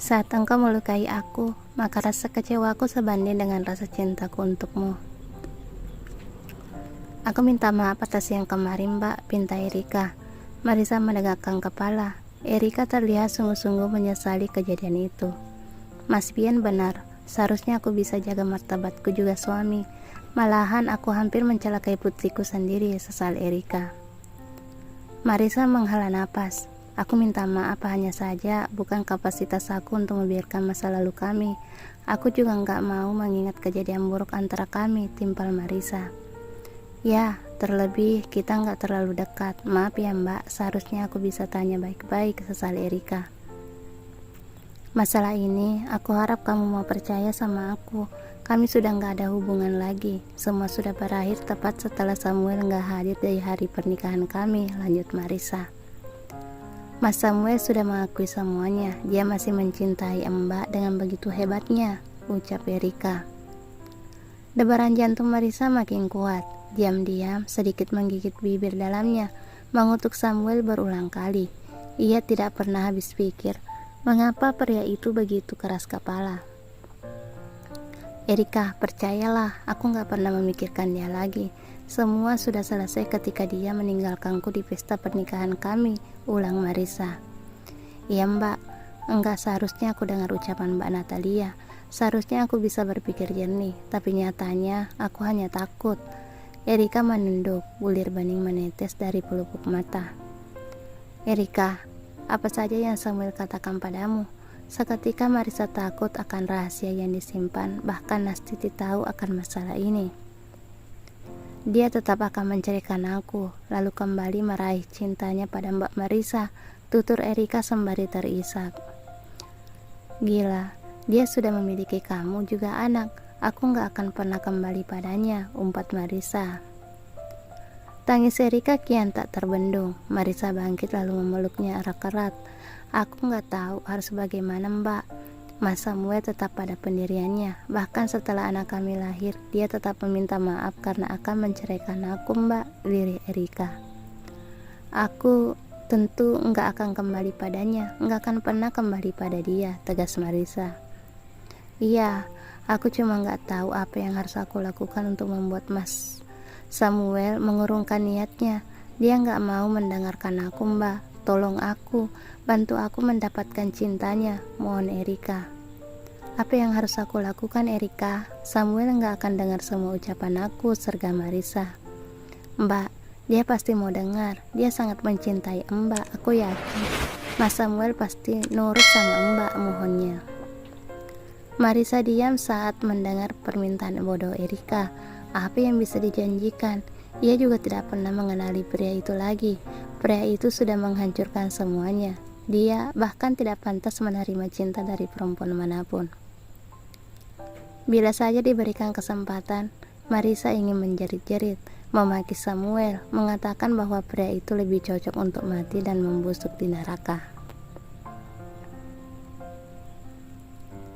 Saat engkau melukai aku, maka rasa kecewaku sebanding dengan rasa cintaku untukmu. Aku minta maaf atas yang kemarin, Mbak, pinta Erika. Marisa menegakkan kepala. Erika terlihat sungguh-sungguh menyesali kejadian itu. Mas Bian benar, seharusnya aku bisa jaga martabatku juga suami. Malahan aku hampir mencelakai putriku sendiri, sesal Erika. Marisa menghela napas. Aku minta maaf, hanya saja bukan kapasitas aku untuk membiarkan masa lalu kami. Aku juga nggak mau mengingat kejadian buruk antara kami, timpal Marisa. Ya, terlebih kita nggak terlalu dekat. Maaf ya Mbak, seharusnya aku bisa tanya baik-baik, sesal Erika. Masalah ini, aku harap kamu mau percaya sama aku. Kami sudah nggak ada hubungan lagi. Semua sudah berakhir tepat setelah Samuel nggak hadir dari hari pernikahan kami, lanjut Marisa. Mas Samuel sudah mengakui semuanya. Dia masih mencintai Mbak dengan begitu hebatnya, ucap Erika. Debaran jantung Marisa makin kuat. Diam-diam sedikit menggigit bibir dalamnya, mengutuk Samuel berulang kali. Ia tidak pernah habis pikir, mengapa pria itu begitu keras kepala. Erika, percayalah, aku gak pernah memikirkan dia lagi. Semua sudah selesai ketika dia meninggalkanku di pesta pernikahan kami, ulang Marisa. Iya Mbak, enggak seharusnya aku dengar ucapan Mbak Natalia. Seharusnya aku bisa berpikir jernih, tapi nyatanya aku hanya takut. Erika menunduk, bulir bening menetes dari pelupuk mata. Erika, apa saja yang Samuel katakan padamu? Seketika Marisa takut akan rahasia yang disimpan, bahkan Nastiti tahu akan masalah ini. Dia tetap akan menceraikan aku, lalu kembali meraih cintanya pada Mbak Marisa, tutur Erika sembari terisak. Gila, dia sudah memiliki kamu juga anak. Aku gak akan pernah kembali padanya, umpat Marisa. Tangis Erika kian tak terbendung. Marisa bangkit lalu memeluknya erat-erat. Aku gak tahu harus bagaimana Mbak. Mas Samuel tetap pada pendiriannya. Bahkan setelah anak kami lahir, dia tetap meminta maaf karena akan menceraikan aku Mbak, lirih Erika. Aku tentu gak akan kembali padanya. Gak akan pernah kembali pada dia, tegas Marisa. Iya, aku cuma gak tahu apa yang harus aku lakukan untuk membuat Mas Samuel mengurungkan niatnya. Dia gak mau mendengarkan aku Mbak. Tolong aku, bantu aku mendapatkan cintanya, mohon Erika. Apa yang harus aku lakukan Erika? Samuel gak akan dengar semua ucapan aku, serga Marisa. Mbak, dia pasti mau dengar. Dia sangat mencintai Mbak, aku yakin. Mas Samuel pasti nurut sama Mbak, mohonnya. Marisa diam saat mendengar permintaan bodoh Erika. Apa yang bisa dijanjikan? Ia juga tidak pernah mengenali pria itu lagi. Pria itu sudah menghancurkan semuanya. Dia bahkan tidak pantas menerima cinta dari perempuan manapun. Bila saja diberikan kesempatan, Marisa ingin menjerit-jerit, memaki Samuel, mengatakan bahwa pria itu lebih cocok untuk mati dan membusuk di neraka.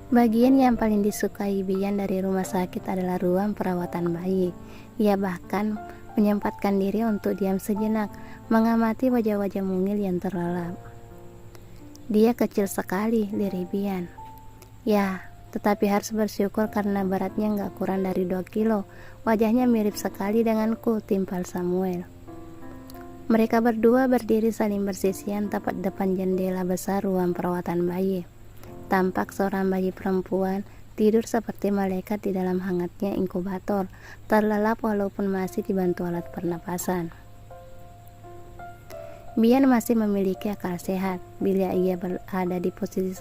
Bagian yang paling disukai Bian dari rumah sakit adalah ruang perawatan bayi. Ia bahkan menyempatkan diri untuk diam sejenak, mengamati wajah-wajah mungil yang terlelap. Dia kecil sekali, lirih Bian. Ya, tetapi harus bersyukur karena beratnya gak kurang dari 2 kilo. Wajahnya mirip sekali denganku, timpal Samuel. Mereka berdua berdiri saling bersisian tepat depan jendela besar ruang perawatan bayi. Tampak seorang bayi perempuan tidur seperti malaikat di dalam hangatnya inkubator, terlelap walaupun masih dibantu alat pernapasan. Bian masih memiliki akal sehat. Bila ia berada di posisi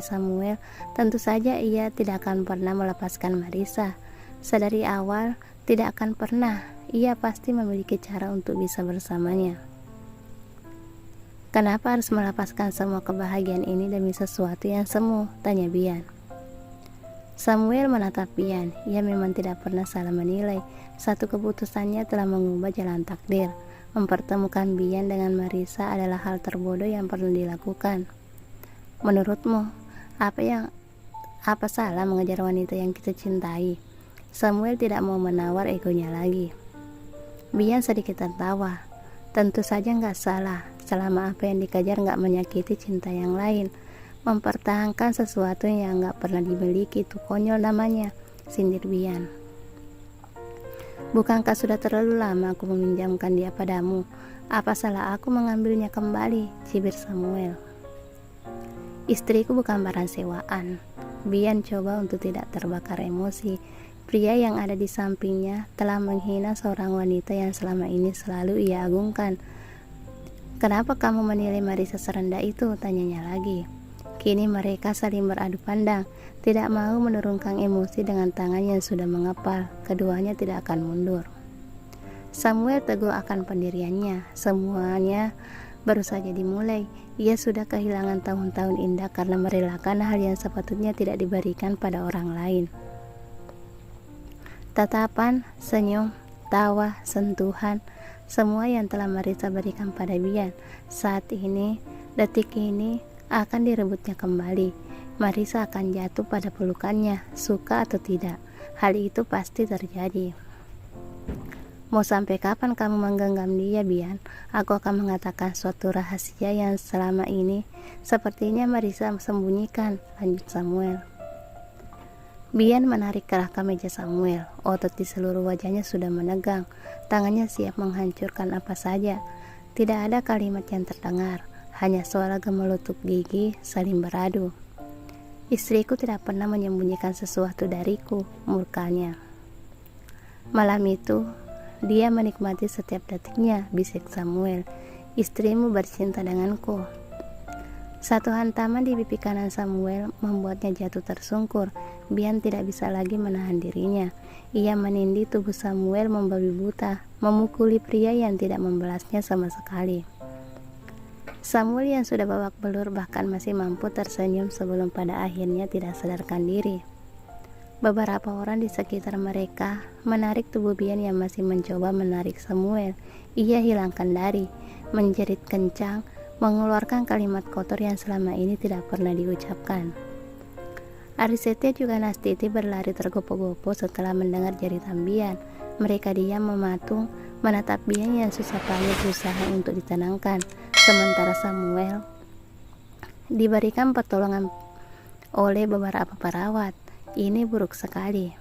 Samuel, tentu saja ia tidak akan pernah melepaskan Marisa. Sedari awal, tidak akan pernah. Ia pasti memiliki cara untuk bisa bersamanya. Kenapa harus melepaskan semua kebahagiaan ini demi sesuatu yang semu? Tanya Bian. Samuel menatap Bian. Ia memang tidak pernah salah menilai. Satu keputusannya telah mengubah jalan takdir. Mempertemukan Bian dengan Marisa adalah hal terbodoh yang perlu dilakukan. Menurutmu, apa salah mengejar wanita yang kita cintai? Samuel tidak mau menawar egonya lagi. Bian sedikit tertawa. Tentu saja nggak salah. selama apa yang dikejar nggak menyakiti cinta yang lain. Mempertahankan sesuatu yang nggak pernah dimiliki itu konyol namanya, sindir Bian. Bukankah sudah terlalu lama aku meminjamkan dia padamu? Apa salah aku mengambilnya kembali? Cibir Samuel. Istriku bukan barang sewaan. Bian coba untuk tidak terbakar emosi. Pria yang ada di sampingnya telah menghina seorang wanita yang selama ini selalu ia agungkan. Kenapa kamu menilai Marisa serendah itu? Tanyanya lagi. Kini mereka saling beradu pandang, tidak mau menurunkan emosi dengan tangan yang sudah mengepal. Keduanya tidak akan mundur. Samuel teguh akan pendiriannya. Semuanya baru saja dimulai. Ia sudah kehilangan tahun-tahun indah karena merelakan hal yang sepatutnya tidak diberikan pada orang lain. Tatapan, senyum, tawa, sentuhan, semua yang telah Marisa berikan pada Bian saat ini, detik ini akan direbutnya kembali. Marisa akan jatuh pada pelukannya, suka atau tidak. Hal itu pasti terjadi. Mau sampai kapan kamu menggenggam dia, Bian? Aku akan mengatakan suatu rahasia yang selama ini sepertinya Marisa sembunyikan, lanjut Samuel. Bian menarik kerah ke meja Samuel. Otot di seluruh wajahnya sudah menegang. Tangannya siap menghancurkan apa saja. Tidak ada kalimat yang terdengar, hanya suara gemelutuk gigi saling beradu. Istriku tidak pernah menyembunyikan sesuatu dariku, murkanya. Malam itu, dia menikmati setiap detiknya, bisik Samuel. Istrimu bercinta denganku. Satu hantaman di pipi kanan Samuel membuatnya jatuh tersungkur. Bian tidak bisa lagi menahan dirinya. Ia menindih tubuh Samuel membabi buta, memukuli pria yang tidak membalasnya sama sekali. Samuel yang sudah babak belur bahkan masih mampu tersenyum sebelum pada akhirnya tidak sadarkan diri. Beberapa orang di sekitar mereka menarik tubuh Bian yang masih mencoba menarik Samuel. Ia hilang kendali, menjerit kencang, mengeluarkan kalimat kotor yang selama ini tidak pernah diucapkan. Arisetia juga Nastiti berlari tergopoh-gopoh setelah mendengar jeritan Bian. Mereka diam mematung, menatap Bian yang susah payah berusaha untuk ditenangkan. Sementara Samuel diberikan pertolongan oleh beberapa perawat. Ini buruk sekali.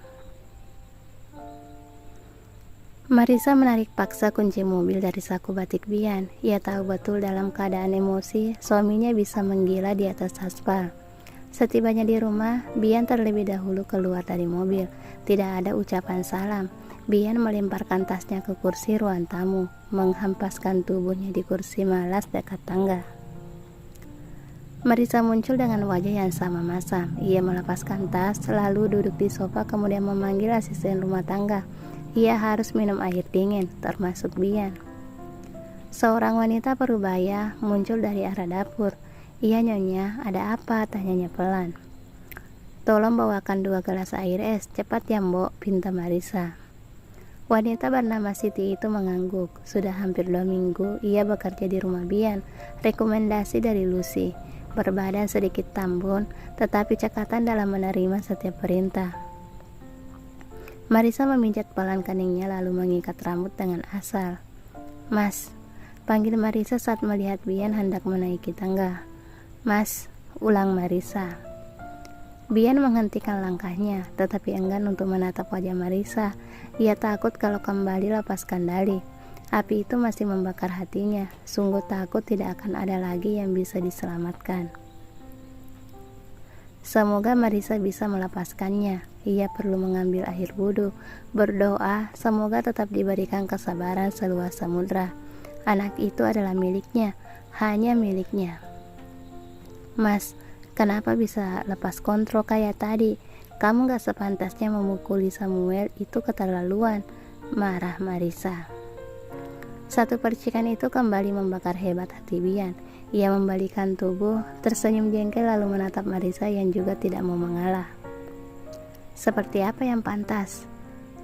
Marisa menarik paksa kunci mobil dari saku batik Bian. Ia tahu betul dalam keadaan emosi, suaminya bisa menggila di atas aspal. Setibanya di rumah, Bian terlebih dahulu keluar dari mobil. Tidak ada ucapan salam. Bian melemparkan tasnya ke kursi ruang tamu, menghempaskan tubuhnya di kursi malas dekat tangga. Marisa muncul dengan wajah yang sama masam. Ia melepaskan tas, lalu duduk di sofa kemudian memanggil asisten rumah tangga. Ia harus minum air dingin, termasuk Bian. Seorang wanita parubaya muncul dari arah dapur. Iya nyonya, ada apa? Tanyanya pelan. Tolong bawakan 2 gelas air es, cepat ya mbok, pinta Marisa. Wanita bernama Siti itu mengangguk. Sudah hampir 2 minggu ia bekerja di rumah Bian. Rekomendasi dari Lucy. Berbadan sedikit tambun, tetapi cekatan dalam menerima setiap perintah. Marisa memijat pelan keningnya lalu mengikat rambut dengan asal. Mas, panggil Marisa saat melihat Bian hendak menaiki tangga. Mas, ulang Marisa. Bian menghentikan langkahnya, tetapi enggan untuk menatap wajah Marisa. Ia takut kalau kembali lepas kendali. Api itu masih membakar hatinya. Sungguh takut tidak akan ada lagi yang bisa diselamatkan. Semoga Marisa bisa melepaskannya. Ia perlu mengambil air wudhu, berdoa semoga tetap diberikan kesabaran seluas samudra. Anak itu adalah miliknya, hanya miliknya. Mas, kenapa bisa lepas kontrol kayak tadi? Kamu gak sepantasnya memukuli Samuel, itu keterlaluan, marah Marisa. Satu percikan itu kembali membakar hebat hati Bian. Ia membalikkan tubuh, tersenyum jengkel lalu menatap Marisa yang juga tidak mau mengalah. Seperti apa yang pantas?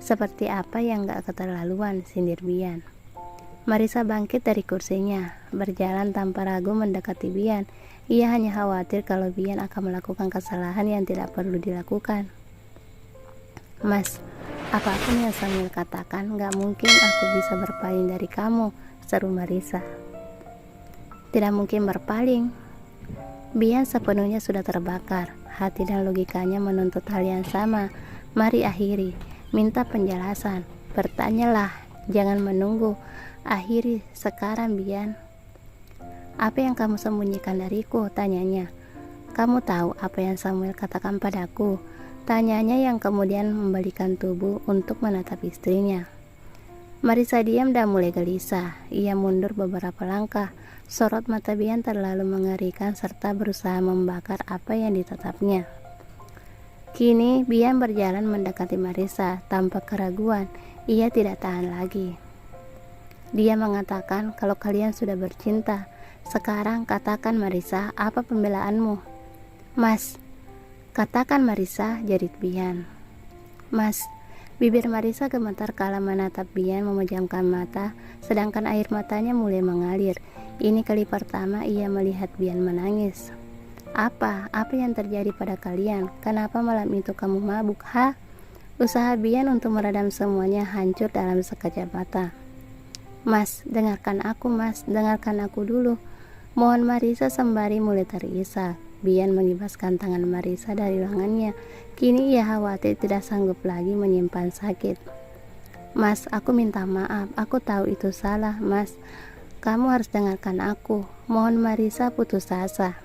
Seperti apa yang gak keterlaluan, sindir Bian. Marisa bangkit dari kursinya, berjalan tanpa ragu mendekati Bian. Ia hanya khawatir kalau Bian akan melakukan kesalahan yang tidak perlu dilakukan. Mas, apapun yang Samuel katakan, gak mungkin aku bisa berpaling dari kamu, seru Marisa. Tidak mungkin berpaling. Bian sepenuhnya sudah terbakar. Hati dan logikanya menuntut hal yang sama. Mari akhiri, minta penjelasan, bertanyalah, jangan menunggu. Akhiri sekarang, Bian. Apa yang kamu sembunyikan dariku? Tanyanya. Kamu tahu apa yang Samuel katakan padaku? Tanyanya yang kemudian membalikan tubuh untuk menatap istrinya. Marisa diam dan mulai gelisah. Ia mundur beberapa langkah. Sorot mata Bian terlalu mengerikan serta berusaha membakar apa yang ditatapnya. Kini Bian berjalan mendekati Marisa tanpa keraguan. Ia tidak tahan lagi. Dia mengatakan kalau kalian sudah bercinta. Sekarang katakan Marisa, apa pembelaanmu? Mas, katakan Marisa, jerit Bian. Mas, bibir Marisa gemetar kala menatap Bian memejamkan mata, sedangkan air matanya mulai mengalir. Ini kali pertama ia melihat Bian menangis. Apa yang terjadi pada kalian? Kenapa malam itu kamu mabuk, ha? Usaha Bian untuk meredam semuanya hancur dalam sekejap mata. Mas, dengarkan aku dulu. Mohon Marisa sembari mulai terisak. Bian mengibaskan tangan Marisa dari lengannya. Kini ia khawatir tidak sanggup lagi menyimpan sakit. Mas, aku minta maaf. Aku tahu itu salah, Mas. Kamu harus dengarkan aku. Mohon Marisa putus asa.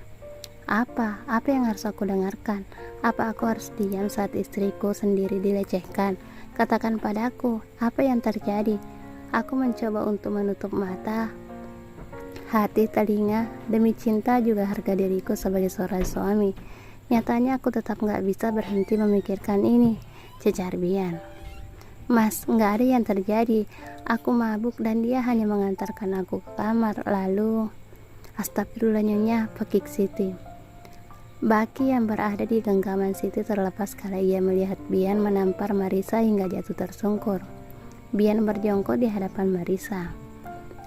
Apa yang harus aku dengarkan? Apa aku harus diam saat istriku sendiri dilecehkan? Katakan padaku, apa yang terjadi? Aku mencoba untuk menutup mata, hati, telinga, demi cinta juga harga diriku sebagai seorang suami. Nyatanya aku tetap gak bisa berhenti memikirkan ini, cecar Bian. Mas, gak ada yang terjadi. Aku mabuk dan dia hanya mengantarkan aku ke kamar. Lalu, astagfirullah nyonya, pekik Siti. Baki yang berada di genggaman Siti terlepas kala ia melihat Bian menampar Marisa hingga jatuh tersungkur. Bian berjongkok di hadapan Marisa.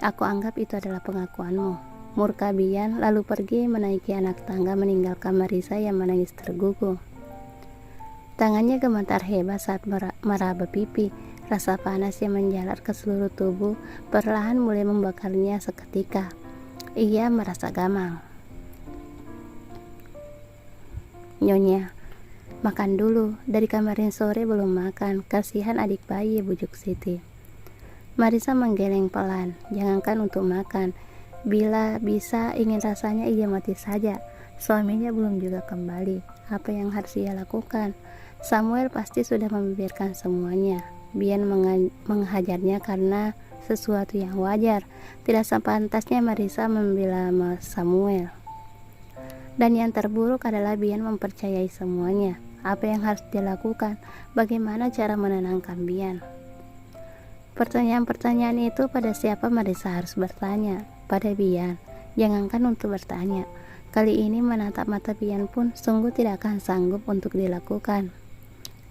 Aku anggap itu adalah pengakuanmu. Murka Bian lalu pergi menaiki anak tangga meninggalkan Marisa yang menangis tergugu. Tangannya gemetar hebat saat meraba pipi. Rasa panas yang menjalar ke seluruh tubuh perlahan mulai membakarnya seketika. Ia merasa gamang. Nyonya, makan dulu. Dari kemarin sore belum makan. Kasihan adik bayi, bujuk Siti. Marisa menggeleng pelan. Jangankan untuk makan. Bila bisa ingin rasanya ia mati saja. Suaminya belum juga kembali. Apa yang harus ia lakukan? Samuel pasti sudah membiarkan semuanya. Bian menghajarnya karena sesuatu yang wajar. Tidak sepantasnya Marisa membela Samuel. Dan yang terburuk adalah Bian mempercayai semuanya. Apa yang harus dilakukan? Bagaimana cara menenangkan Bian? Pertanyaan-pertanyaan itu pada siapa Marisa harus bertanya? Pada Bian. Jangankan untuk bertanya. Kali ini menatap mata Bian pun sungguh tidak akan sanggup untuk dilakukan.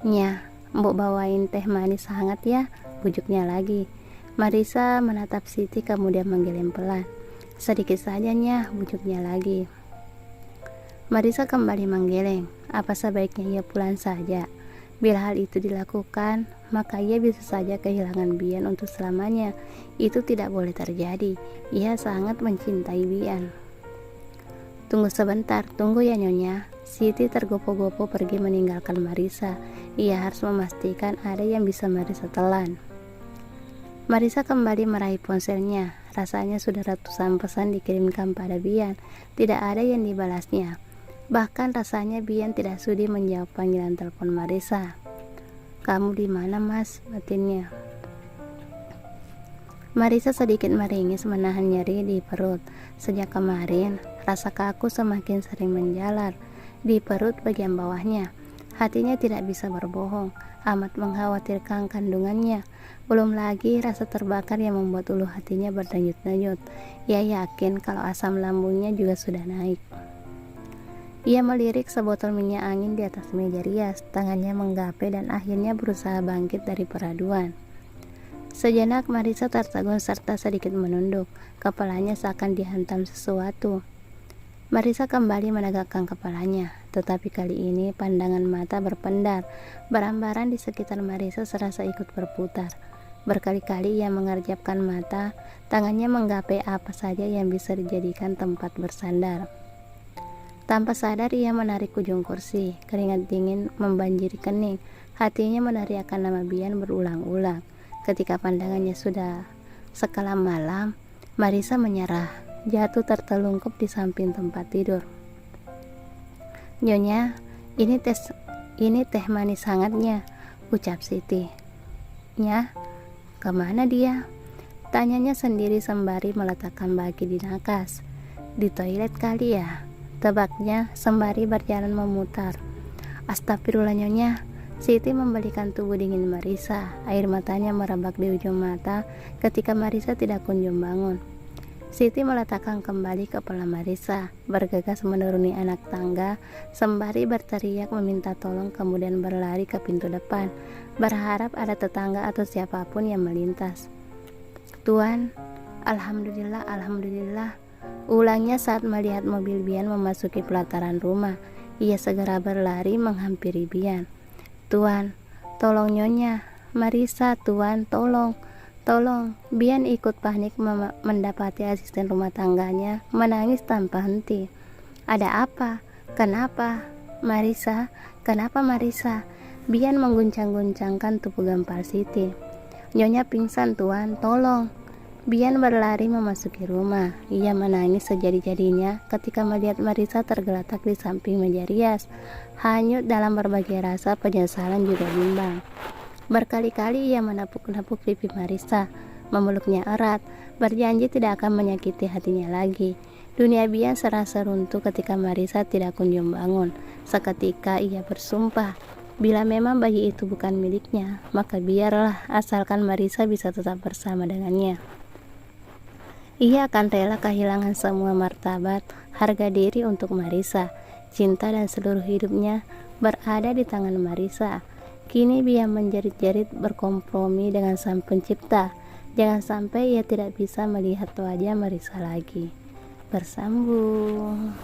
Nya, mbok bawain teh manis hangat ya, bujuknya lagi. Marisa menatap Siti kemudian menggeleng pelan. Sedikit saja Nya, bujuknya lagi. Marisa kembali menggeleng. Apa sebaiknya ia pulang saja? Bila hal itu dilakukan, maka ia bisa saja kehilangan Bian untuk selamanya. Itu tidak boleh terjadi. Ia sangat mencintai Bian. Tunggu sebentar, tunggu ya Nyonya. Siti tergopoh-gopoh pergi meninggalkan Marisa. Ia harus memastikan ada yang bisa Marisa telan. Marisa kembali meraih ponselnya. Rasanya sudah ratusan pesan dikirimkan pada Bian. Tidak ada yang dibalasnya. Bahkan rasanya Bian tidak sudi menjawab panggilan telepon Marisa. Kamu di mana, Mas? Batinnya. Marisa sedikit meringis menahan nyeri di perut. Sejak kemarin, rasa kaku semakin sering menjalar di perut bagian bawahnya. Hatinya tidak bisa berbohong, amat mengkhawatirkan kandungannya. Belum lagi rasa terbakar yang membuat ulu hatinya berdenyut-denyut. Ia yakin kalau asam lambungnya juga sudah naik. Ia melirik sebotol minyak angin di atas meja rias, tangannya menggapai dan akhirnya berusaha bangkit dari peraduan. Sejenak Marisa tertegun serta sedikit menunduk, kepalanya seakan dihantam sesuatu. Marisa kembali menegakkan kepalanya, tetapi kali ini pandangan mata berpendar. Baran-baran di sekitar Marisa serasa ikut berputar. Berkali-kali ia mengerjapkan mata, tangannya menggapai apa saja yang bisa dijadikan tempat bersandar. Tanpa sadar ia menarik ujung kursi, keringat dingin membanjiri kening, hatinya meneriakkan nama Bian berulang-ulang. Ketika pandangannya sudah sekalam malam, Marisa menyerah, jatuh tertelungkup di samping tempat tidur. "Nyonya, ini teh manis hangatnya," ucap Siti. "Nya, kemana dia?" tanyanya sendiri sembari meletakkan bagi di nakas. "Di toilet kali ya," tebaknya sembari berjalan memutar. "Astagfirullah Nyonya." Siti membalikan tubuh dingin Marisa, air matanya merebak di ujung mata ketika Marisa tidak kunjung bangun. Siti meletakkan kembali kepala Marisa, bergegas menuruni anak tangga, sembari berteriak meminta tolong, kemudian berlari ke pintu depan, berharap ada tetangga atau siapapun yang melintas. "Tuan, alhamdulillah, alhamdulillah," ulangnya saat melihat mobil Bian memasuki pelataran rumah. Ia segera berlari menghampiri Bian. "Tuan, tolong Nyonya, Marisa, Tuan, tolong. Tolong." Bian ikut panik mendapati asisten rumah tangganya menangis tanpa henti. "Ada apa? Kenapa? Marisa, kenapa Marisa?" Bian mengguncang-guncangkan tubuh gempar Siti. "Nyonya pingsan Tuan, tolong." Bian berlari memasuki rumah. Ia menangis sejadi-jadinya ketika melihat Marisa tergeletak di samping meja rias, hanyut dalam berbagai rasa penyesalan juga bimbang. Berkali-kali ia menepuk-nepuk pipi Marisa, memeluknya erat, berjanji tidak akan menyakiti hatinya lagi. Dunia Bian serasa runtuh ketika Marisa tidak kunjung bangun. Seketika ia bersumpah, bila memang bayi itu bukan miliknya, maka biarlah, asalkan Marisa bisa tetap bersama dengannya. Ia akan rela kehilangan semua martabat, harga diri untuk Marisa. Cinta dan seluruh hidupnya berada di tangan Marisa. Kini Bian menjerit-jerit berkompromi dengan Sang Pencipta. Jangan sampai ia tidak bisa melihat wajah Marisa lagi. Bersambung.